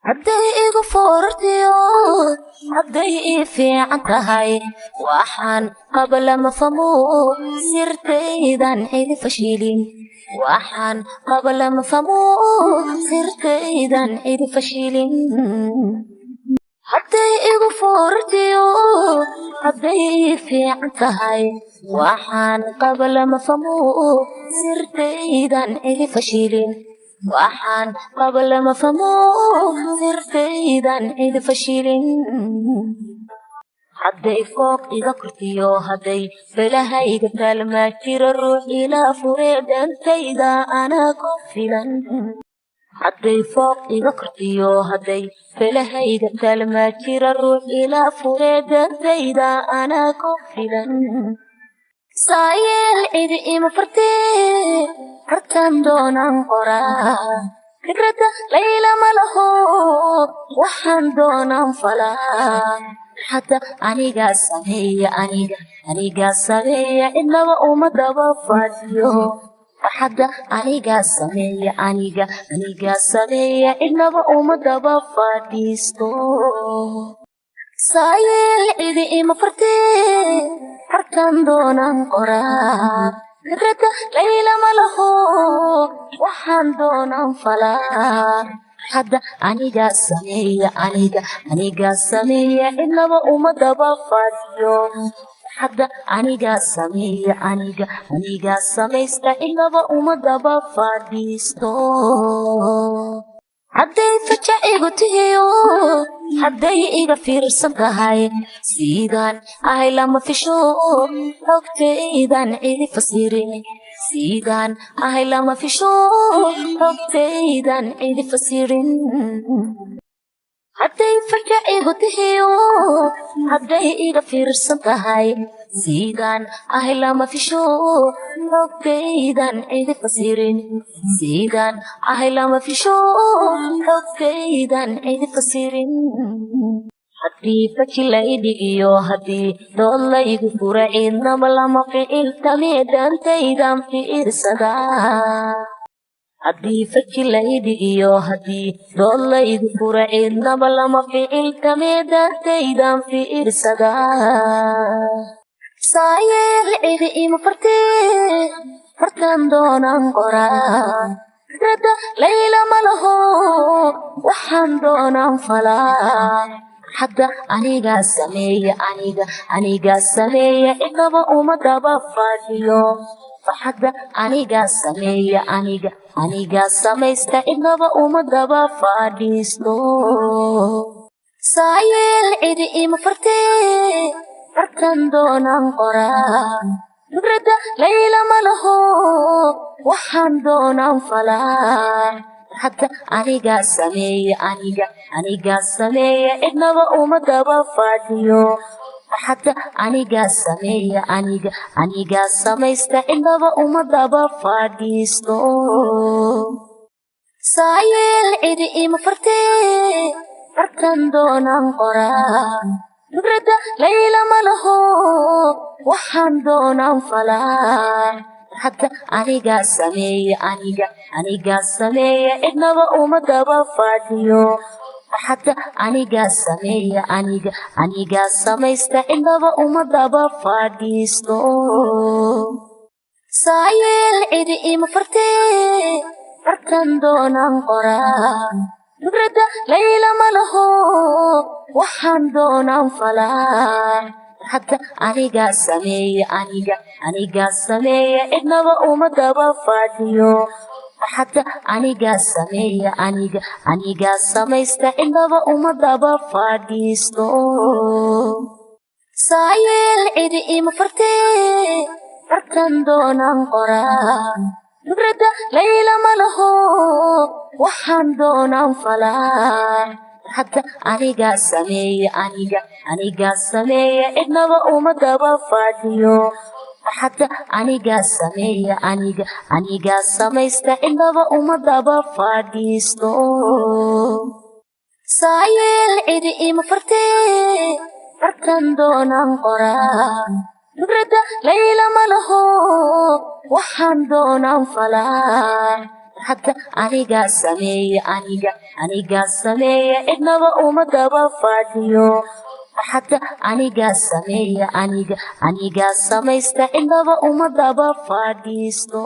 hadday igu foorartiyo hadday ii fiican tahay waxaan qaba lama fahmo sirtaydan cidi fashilin waxaan qaba lama fahmo sirtaydan cidi fashilin hadday igu foorartiyo hadday ii fiican tahay waxaan qaba lama fahmo sirtaydan cidi fashilin waxaan qaba lama fahmo sirtaydan cidi fashilin hadday fooq iga kortiyo hadday balahayga kaalmaa jiro ruux ilaa furee dhantayda anaa ku filan hadday fooq iga kortiyo hadday balahayga kaalmaa jiro ruux ilaa furee dhantayda anaa ku filan saayeel cidi ima fartee hartaan doonaan qoraa fikrada layla ma laho waxaan doonaan falaa hadda anigaa sameeya cidnaba uma daba fadhiyo hadda anigaa sameeya cidnaba uma daba fadhiisto saayeel cidi ima fartee hartaan doonaan qoraa fikrada layla ma laho waxaan doonaan falaa hadda anigaa sameeya cidnaba uma daba fadhiyo hadda anigaa samaysta cidnaba uma daba fadhiisto hadday fajac igu tihiyo hadday iga fiirsan tahay sidaan ahay lama fisho xogtaydan cidi fasirin sidaan ahay lama fisho xogtaydan cidi fasirin hadday fajac igu tihiyo hadday iga fiirsan tahay sidaan ahay lama fisho xogtaydan cidi fasirin sidaan ahay lama fisho xogtaydan cidi fasirin haddii faji la idhigiyo haddii dood la igu fura cidnaba lama ficiltamee dhantaydan fiirsadaa haddii faji la idhigiyo haddii dood la igu fura cidnaba lama ficiltamee dhantaydan fiirsadaa saayeel cidi ima fartee hartaan doonaan qoraa fikrada layla ma laho waxaan doonaan falaa hadda anigaa sameeya cidnaba uma daba fadhiyo hadda anigaa samaysta cidnaba uma daba fadhiisto saayeel cidi ima fartee hartaan doonaan qoraa fikrada layla ma laho waxaan doonaan falaa hadda anigaa sameeya cidnaba uma daba fadhiyo hadda anigaa samaysta cidnaba uma daba fadhiisto saayeel cidi ima fartee hartaan doonaan qoraa fikrada layla ma laho waxaan doonaan falaa hadda anigaa sameeya cidnaba uma daba fadhiyo hadda anigaa samaysta cidnaba uma daba fadhiisto saayeel cidi ima fartee hartaan doonaan qoraa fikrada layla ma laho waxaan doonaan falaa hadda anigaa sameeya cidnaba uma daba fadhiyo hadda anigaa samaysta cidnaba uma daba fadhiisto saayeel cidi ima fartee hartaan doonaan qoraa fikrada layla ma laho waxaan doonaan falaa hadda anigaa sameeya cidnaba uma daba fadhiyo hadda anigaa samaysta cidnaba uma daba fadhiisto saayeel cidi ima fartee hartaan doonaan qoraa fikrada layla ma laho waxaan doonaan falaa farxadda anigaa sameeya anigaa sameeya cidnaba uma daba fadhiyo farxadda anigaa sameeya anigaa samaysta cidnaba uma daba fadhiisto